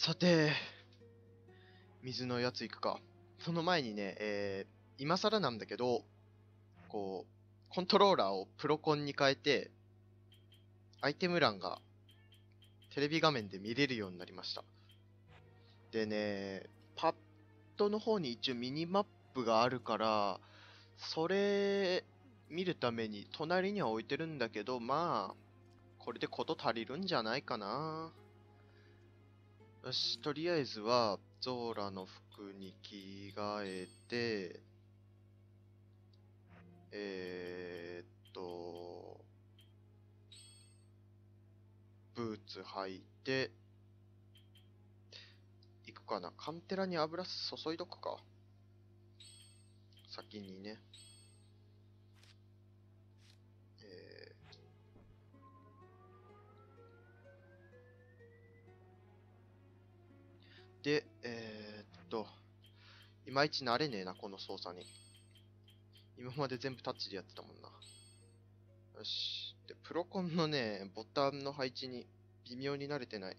さて、水のやつ行くか。その前にね、今更なんだけど、コントローラーをプロコンに変えて、アイテム欄がテレビ画面で見れるようになりました。でね、パッドの方に一応ミニマップがあるから、それ見るために隣には置いてるんだけど、まあ、これで事足りるんじゃないかな。よし、とりあえずは、ゾーラの服に着替えて、えーっと、ブーツ履いて、行くかな。カンテラに油注いどくか。先にね。えで、いまいち慣れねえな、この操作に。今まで全部タッチでやってたもんな。よし。で、プロコンのね、ボタンの配置に微妙に慣れてない。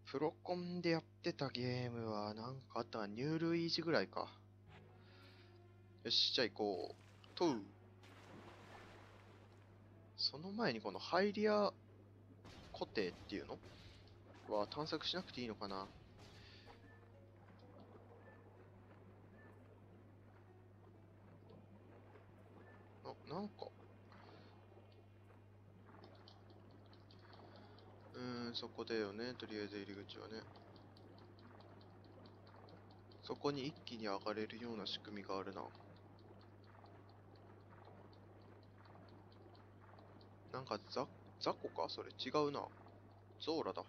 プロコンでやってたゲームは、なんかあったニュールイージぐらいか。よし、じゃあ行こう。その前にこのハイリア固定っていうのは探索しなくていいのかな。なんか、そこだよね。とりあえず入り口はね。そこに一気に上がれるような仕組みがあるな。なんかザコかそれ違うな。ゾーラだ。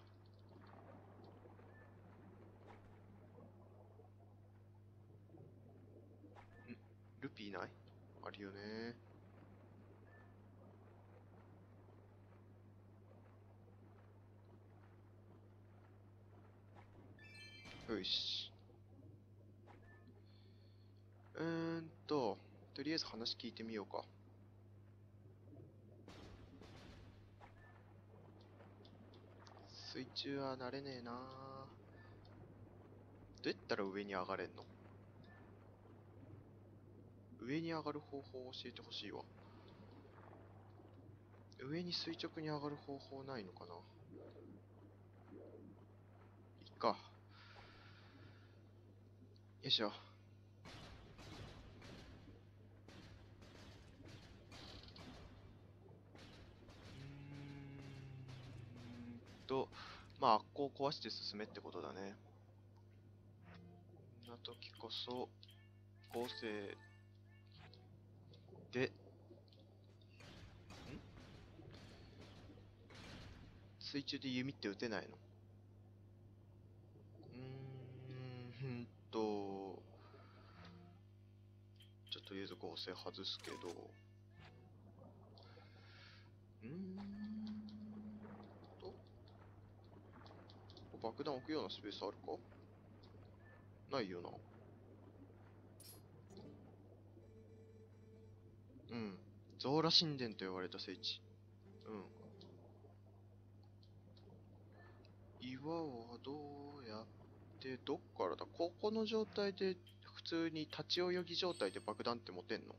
ルピーないあるよね。よし。とりあえず話聞いてみようか。水中は慣れねえな。どうやったら上に上がれんの？上に上がる方法を教えてほしいわ。上に垂直に上がる方法ないのかな？いっか。よいしょ。と、まあ、あっこを壊して進めってことだね。な時こそ、合成で、水中で弓って撃てないの？うーんと、じゃあとりあえず合成外すけど、うーんと、爆弾置くようなスペースあるか？ないよな。うん。ゾーラ神殿と呼ばれた聖地。うん。岩はどうやって、どっからだ？ここの状態で、普通に立ち泳ぎ状態で爆弾って持てんの？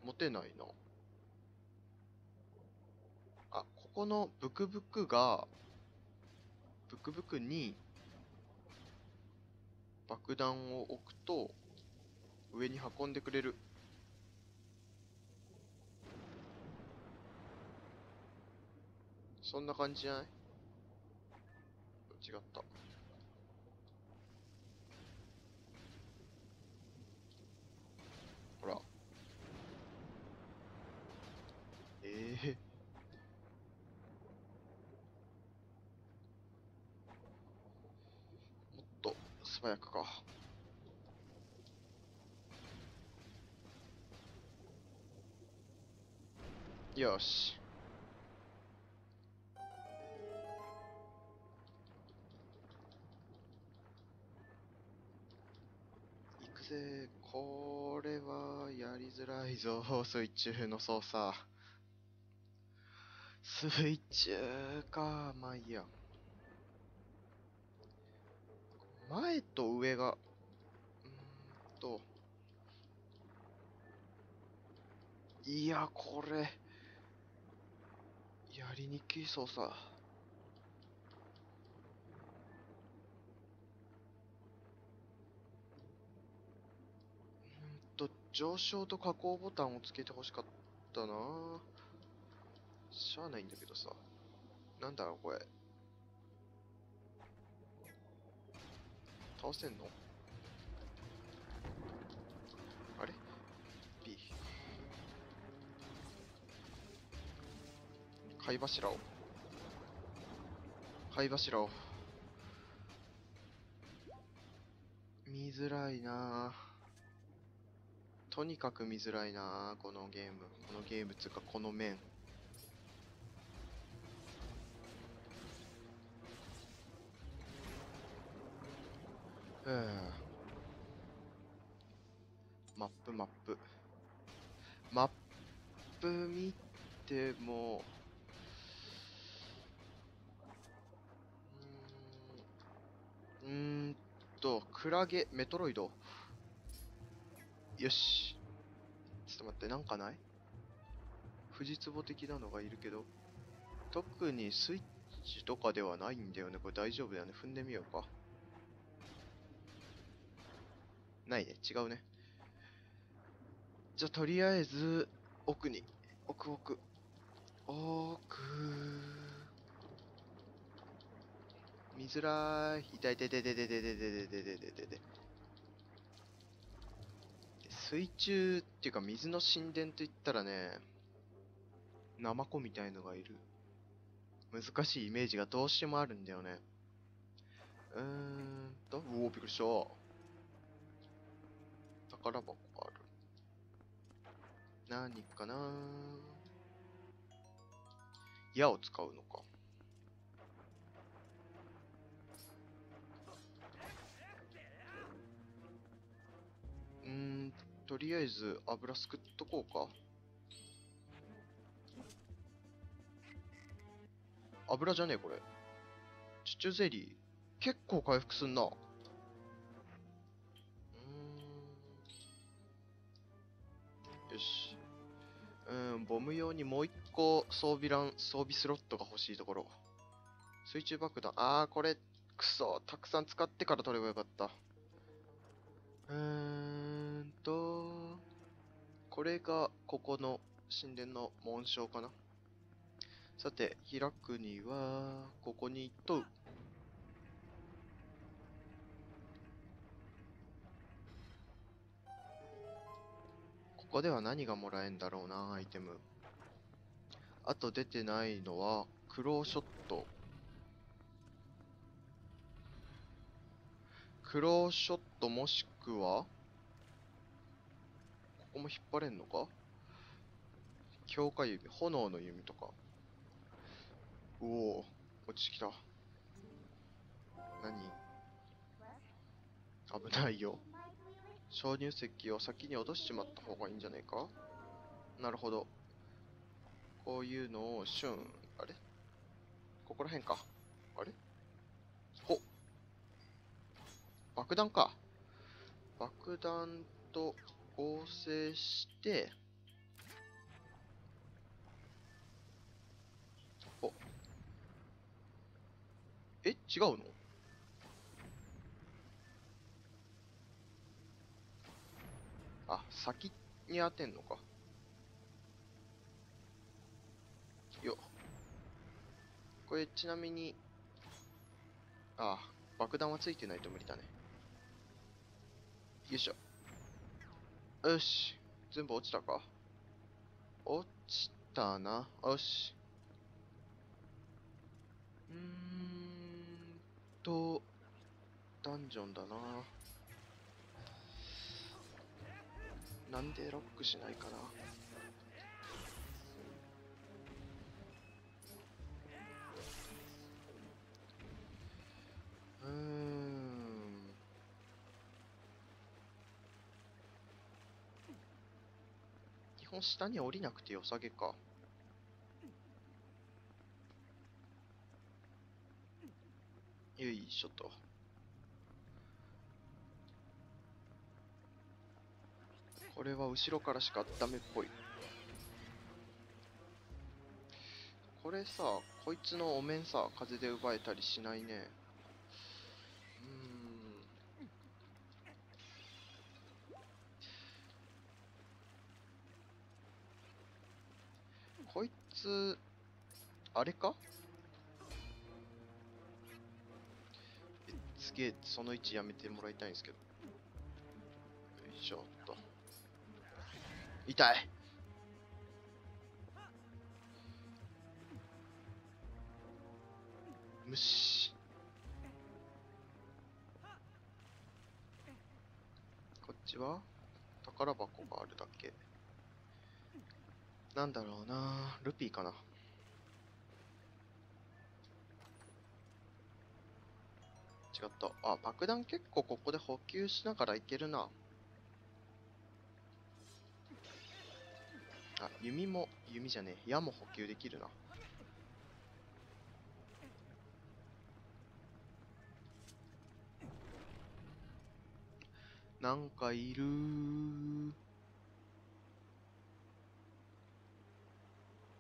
持てないな。あ、ここのブクブクが、ブクブクに爆弾を置くと、上に運んでくれる。そんな感じじゃない？違った。ほら。ええー、もっと素早くか。よし。行くぜ。これはやりづらいぞ。水中の操作。水中か。まあいいや。前と上が、いや、これ、やりにくい操作。上昇と下降ボタンをつけてほしかったな。しゃあないんだけどさ。なんだろう、これ。倒せんの？あれ？ B。貝柱を。貝柱を。見づらいな。とにかく見づらいな、このゲーム。このゲームつうか、この面。マップ、マップ。マップ見ても、クラゲ、メトロイド。よし。ちょっと待って、なんかない？藤壺的なのがいるけど、特にスイッチとかではないんだよね。これ大丈夫だよね。踏んでみようか。ないね。違うね。じゃあ、とりあえず、奥に。奥。見づらい。痛いてててててててててててて。水中っていうか水の神殿と言ったらね、ナマコみたいのがいる。難しいイメージがどうしてもあるんだよね。びっくりした。宝箱がある。何かな？矢を使うのか。とりあえず油すくっとこうか。油じゃねえ、これ。チュチュゼリー。結構回復すんな。よし。ボム用にもう一個装備スロットが欲しいところ。水中爆弾。これ、くそ。たくさん使ってから取ればよかった。これが、ここの神殿の紋章かな。さて、開くには、ここに問う。ここでは何がもらえんだろうな、アイテム。あと出てないのは、クローショット。クローショットもしくは、ここも引っ張れんのか？強化弓、炎の弓とか。おお、落ちてきた。何？危ないよ。鍾乳石を先に落としちまった方がいいんじゃないか？なるほど。こういうのをシュン。あれ？ここら辺か。あれ？ほっ。爆弾か。爆弾と合成して、お、違うの？先に当てんのか。よ。これちなみに、爆弾はついてないと無理だね。よいしょ。よし。全部落ちたか？落ちたな。よし。ダンジョンだな。なんでロックしないかな。基本下に降りなくてよさげか。よいしょと。これは後ろからしかダメっぽい。これさ、こいつのお面さ、風で奪えたりしないね。こいつ、あれか？すげえ、その位置やめてもらいたいんですけど。よいしょっと。痛い。虫。こっちは宝箱があるだけ。なんだろうな、ルピーかな。違った。あ、爆弾結構ここで補給しながらいけるな。あ、弓じゃねえ。矢も補給できるな。なんかいるー。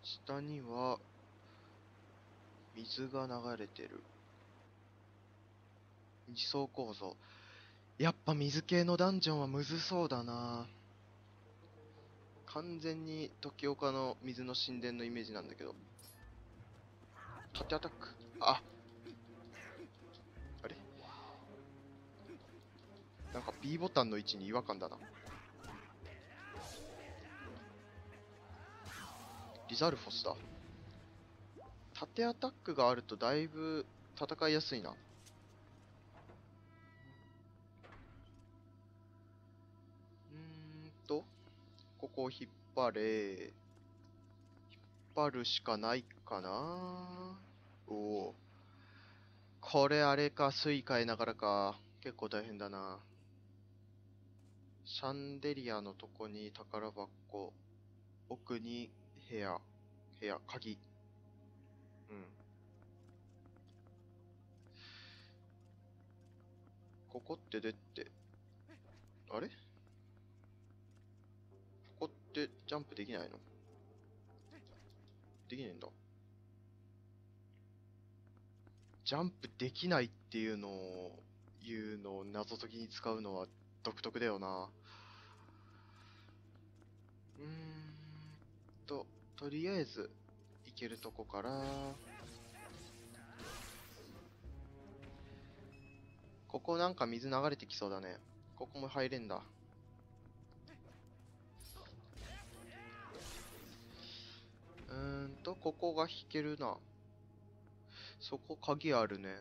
下には水が流れてる。二層構造。やっぱ水系のダンジョンはむずそうだな。完全に時岡の水の神殿のイメージなんだけど。縦アタック。あ、あれなんか B ボタンの位置に違和感だな。リザルフォスだ。縦アタックがあるとだいぶ戦いやすいな。ここを引っ張れ。引っ張るしかないかな。おお。これあれか、水変えながらか。結構大変だな。シャンデリアのとこに宝箱。奥に鍵。うん。ここって出て、あれここってジャンプできないの？できねえんだ。ジャンプできないっていうのを謎解きに使うのは独特だよな。うーんと、とりあえず行けるとこから、ここなんか水流れてきそうだね。ここも入れんだ。ここが引けるな。そこ鍵あるね。うん。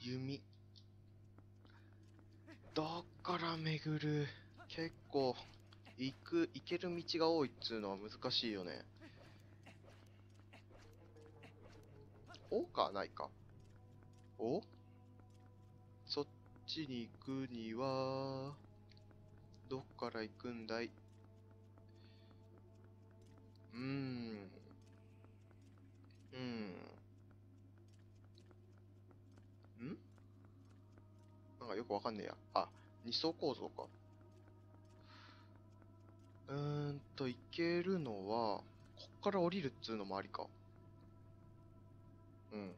弓。どっから巡る？結構、行ける道が多いっつうのは難しいよね。おかないか。おそっちに行くには、どっから行くんだい？うーん。うん。んなんかよくわかんねえや。あ、二層構造か。行けるのは、こっから降りるっつうのもありか。うん。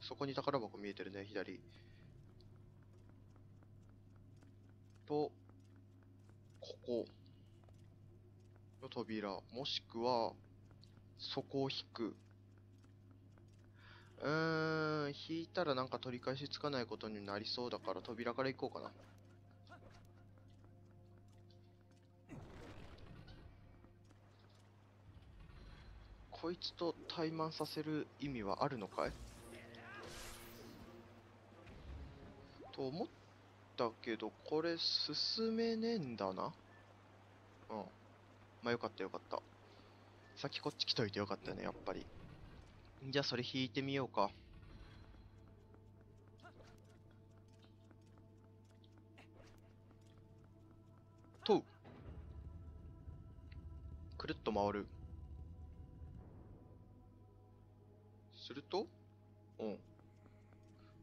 そこに宝箱見えてるね、左。と、ここの扉。もしくは、そこを引く。引いたらなんか取り返しつかないことになりそうだから扉から行こうかな。こいつと怠慢させる意味はあるのかいと思ったけど、これ進めねえんだな。うん。まあよかったよかった。先こっち来といてよかったね、やっぱり。じゃあそれ引いてみようか。とう。くるっと回る。すると、うん。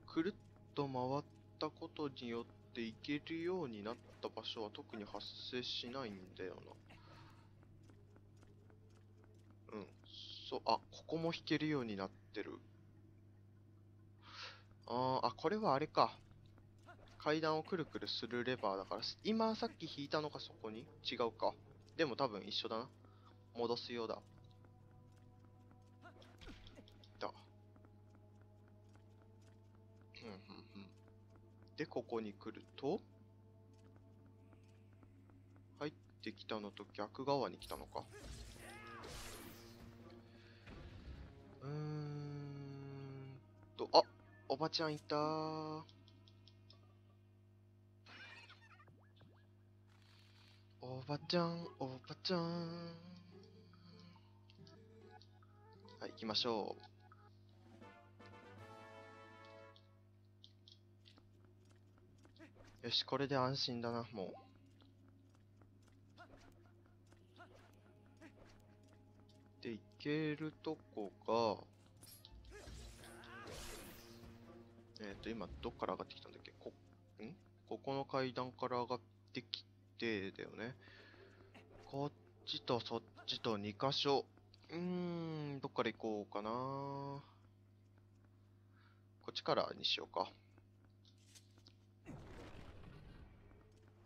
くるっと回っったことによって行けるようになった場所は特に発生しないんだよな。うん。そう、あ、ここも引けるようになってる。これはあれか。階段をくるくるするレバーだから、今さっき引いたのがそこに違うか。でも多分一緒だな。戻すようだ。だ。うんうんうん。で、ここに来ると、入ってきたのと逆側に来たのか。あ、おばちゃんいたー。おばちゃん、おばちゃん。はい、行きましょう。よし、これで安心だな、もう。で、行けるとこが、今、どっから上がってきたんだっけ？ここの階段から上がってきて、だよね。こっちとそっちと2箇所。どっから行こうかな。こっちからにしようか。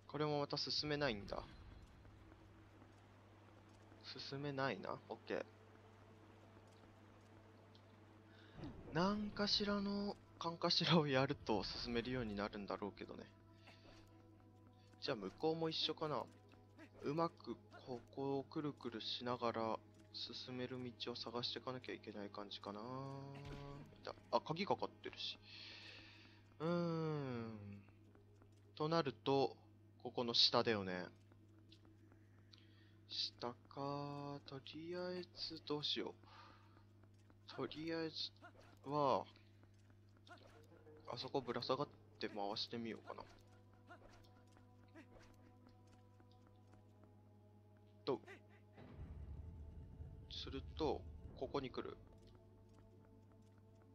これもまた進めないんだ。進めないな。オッケー。何かしらの勘かしらをやると進めるようになるんだろうけどね。じゃあ向こうも一緒かな。うまくここをくるくるしながら進める道を探していかなきゃいけない感じかな。あ、鍵かかってるし。となると、ここの下だよね。下か。とりあえずどうしよう。とりあえずは、あそこぶら下がって回してみようかな。と、すると、ここに来る。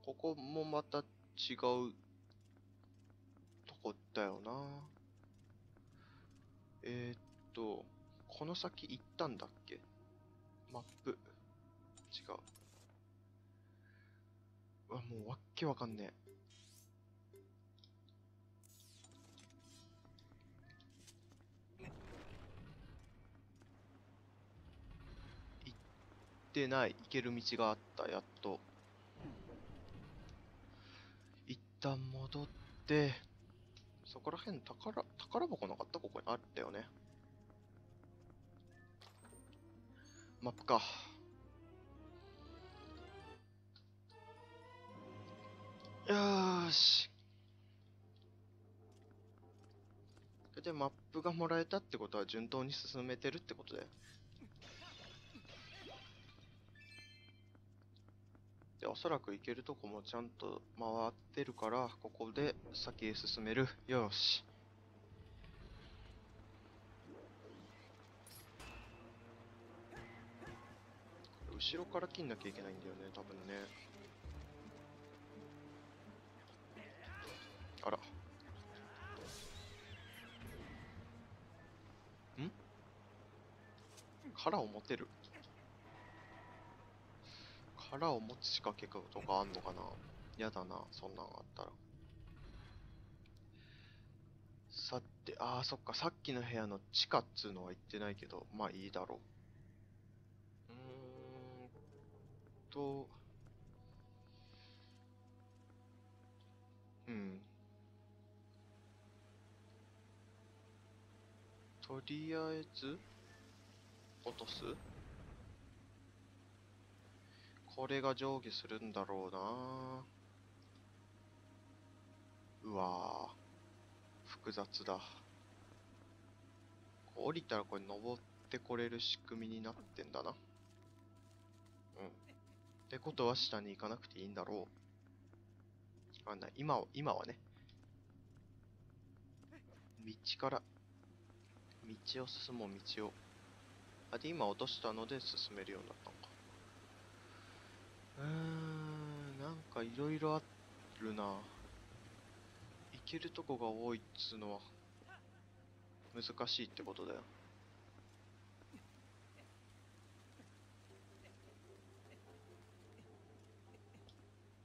ここもまた違うとこだよな。この先行ったんだっけ？マップ。違う。うわ、もうわっけわかんねえ。行ってない。行ける道があった。やっと。一旦戻って、そこら辺宝箱なかった？ここにあったよね。マップか。よーし。で、マップがもらえたってことは順当に進めてるってことで。で、おそらく行けるとこもちゃんと回ってるから、ここで先へ進める。よし。後ろから切んなきゃいけないんだよね、多分ね。あら。殻を持てる？殻を持つ仕掛けとかあんのかな？やだな、そんなんあったら。さて、そっか、さっきの部屋の地下っつうのは言ってないけど、まあいいだろう。と、うん。とりあえず、落とす？これが上下するんだろうな。うわぁ、複雑だ。降りたらこれ登ってこれる仕組みになってんだな。うん。ってことは下に行かなくていいんだろう。わかんない。今はね、道から、道を進もう、道を。で、今落としたので進めるようになったのか。なんかいろいろあるな。行けるとこが多いっつうのは難しいってことだよ。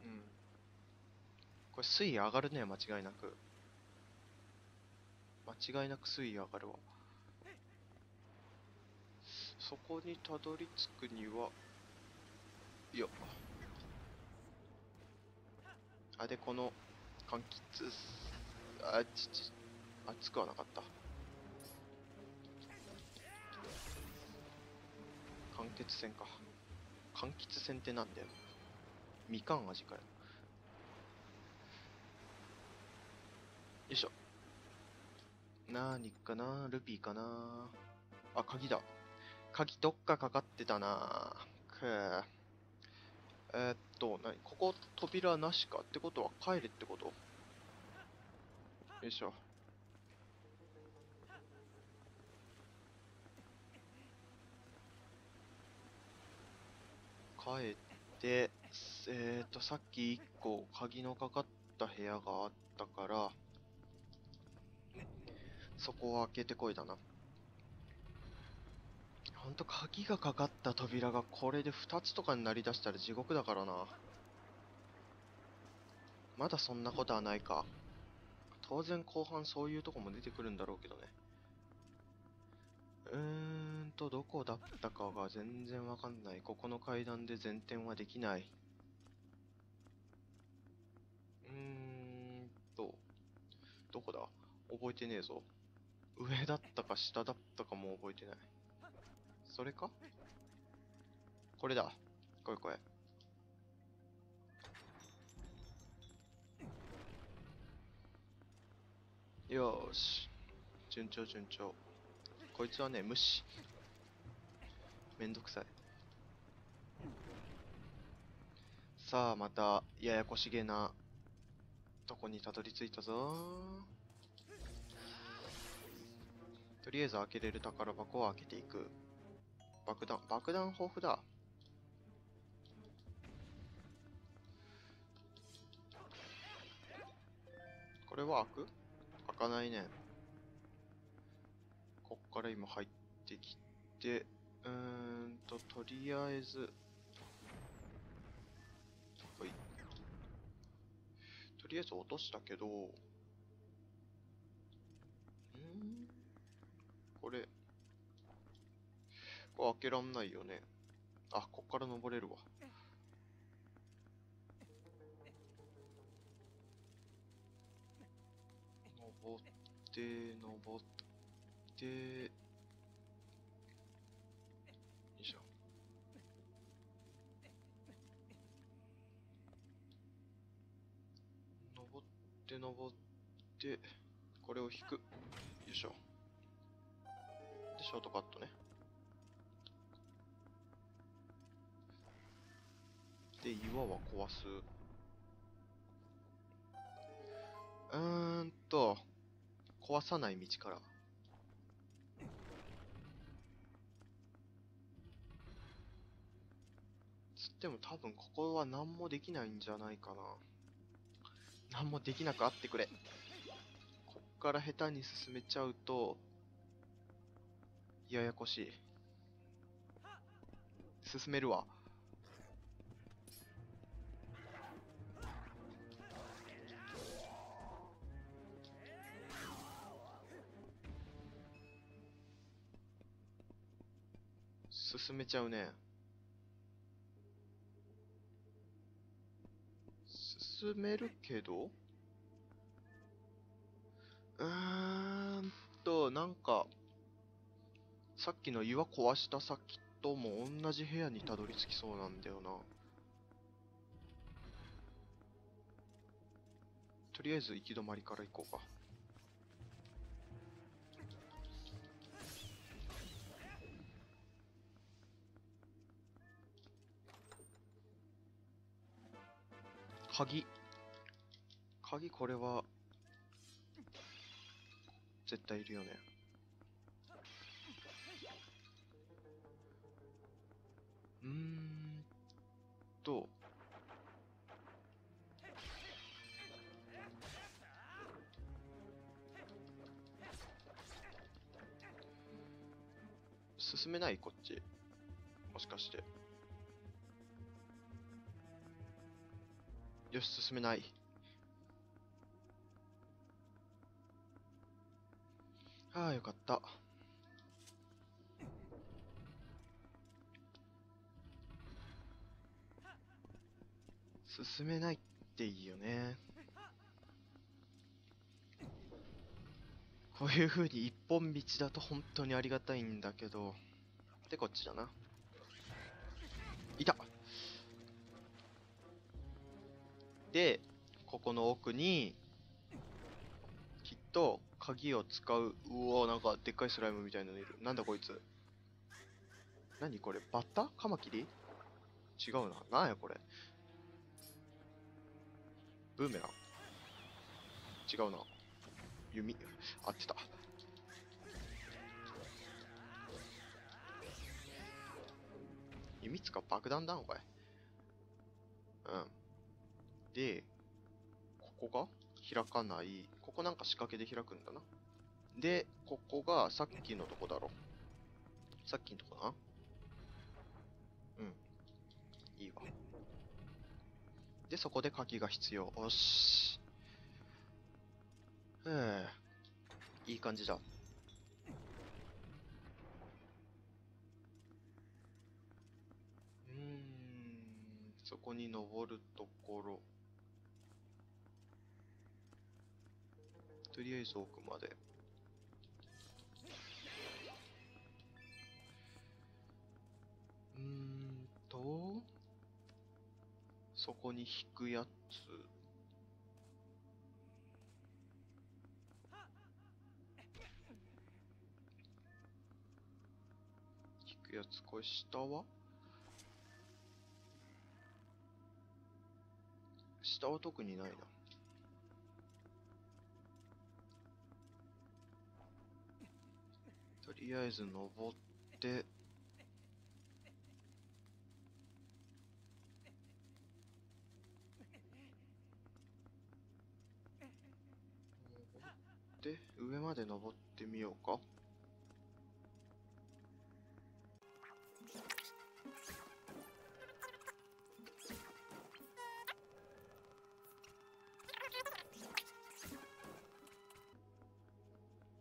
うん。これ水位上がるね、間違いなく。間違いなく水位上がるわ。そこにたどり着くには、いや、で、この、柑橘、熱くはなかった。柑橘線か。柑橘線ってなんだよ。みかん味かよ。よいしょ。なーにかな、ルピーかな。鍵だ。鍵どっかかかってたな。くー。ここ扉なしかってことは帰れってこと？よいしょ。帰って、さっき1個鍵のかかった部屋があったから、そこを開けてこいだな。ほんと鍵がかかった扉がこれで2つとかになりだしたら地獄だからな。まだそんなことはないか。当然後半そういうとこも出てくるんだろうけどね。どこだったかが全然わかんない。ここの階段で前転はできない。うーんと、どこだ？覚えてねえぞ。上だったか下だったかも覚えてない。それか？これだ。これこれ。よーし。順調順調。こいつはね、無視。めんどくさい。さあ、また、ややこしげなとこにたどり着いたぞ。とりあえず開けれる宝箱を開けていく。爆弾豊富だ。これは開かないね。こっから今入ってきて、とりあえず、はい。とりあえず落としたけど、これ、開けらんないよね。こっから登れるわ。登って、登って、よいしょ。登って、登って、これを引く。よいしょ。で、ショートカットね。で、岩は壊す。壊さない道から。つっても多分ここは何もできないんじゃないかな。何もできなくあってくれ。こっから下手に進めちゃうと、ややこしい。進めるわ。進めちゃうね。進めるけど、なんか、さっきの岩壊した先とも同じ部屋にたどり着きそうなんだよな。とりあえず行き止まりから行こうか。鍵これは絶対いるよね。うーんと、進めないこっち。もしかして。よし、進めない。ああ、よかった。進めないっていいよね。こういう風に一本道だと本当にありがたいんだけど。で、こっちだな。いた。で、ここの奥に、きっと鍵を使う。うおー、なんかでっかいスライムみたいなのいる。なんだこいつ。何これ、バッタカマキリ違うな。なんやこれ。ブーメラン違うな。弓。合ってた。弓つか爆弾だんかい。うん。で、ここが開かない。ここなんか仕掛けで開くんだな。で、ここがさっきのとこだろ。さっきのとこな。うん。いいわ。で、そこで鍵が必要。よし。いい感じだ。そこに登るところ。とりあえず奥まで。そこに引くやつ。引くやつ。これ下は下は特にないな。とりあえず登って、で、上まで登ってみようか。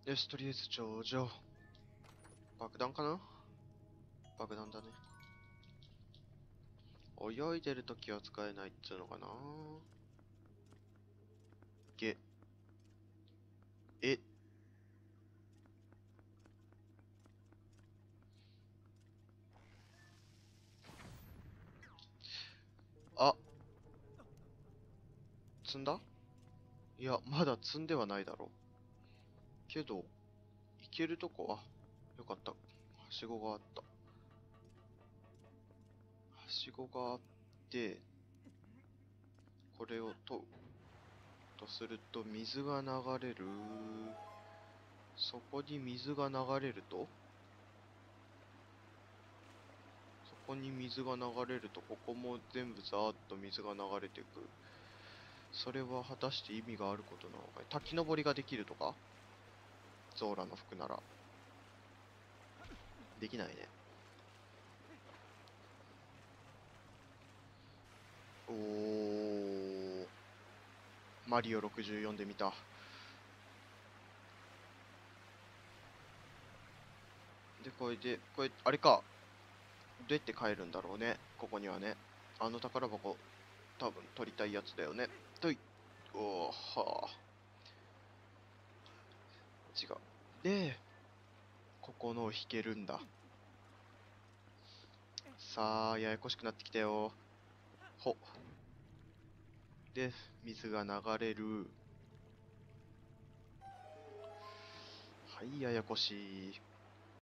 よし、とりあえず頂上。爆弾かな。爆弾だね。泳いでるときは使えないっつうのかな。え、あ、積んだ。いや、まだ積んではないだろう。けど、行けるとこ、よかった。はしごがあった。はしごがあって、これを問う。とすると、水が流れる。そこに水が流れると、そこに水が流れると、ここも全部ザーッと水が流れていく。それは果たして意味があることなのかい。滝登りができるとか、ゾーラの服なら。できないね。おー。マリオ64で見た。で、これ、あれか。どうやって帰るんだろうね。ここにはね。あの宝箱、多分取りたいやつだよね。とい、おーはー。違う。で、ここのを引けるんだ。さあ、ややこしくなってきたよ。ほ。で、水が流れる。はい、ややこしい。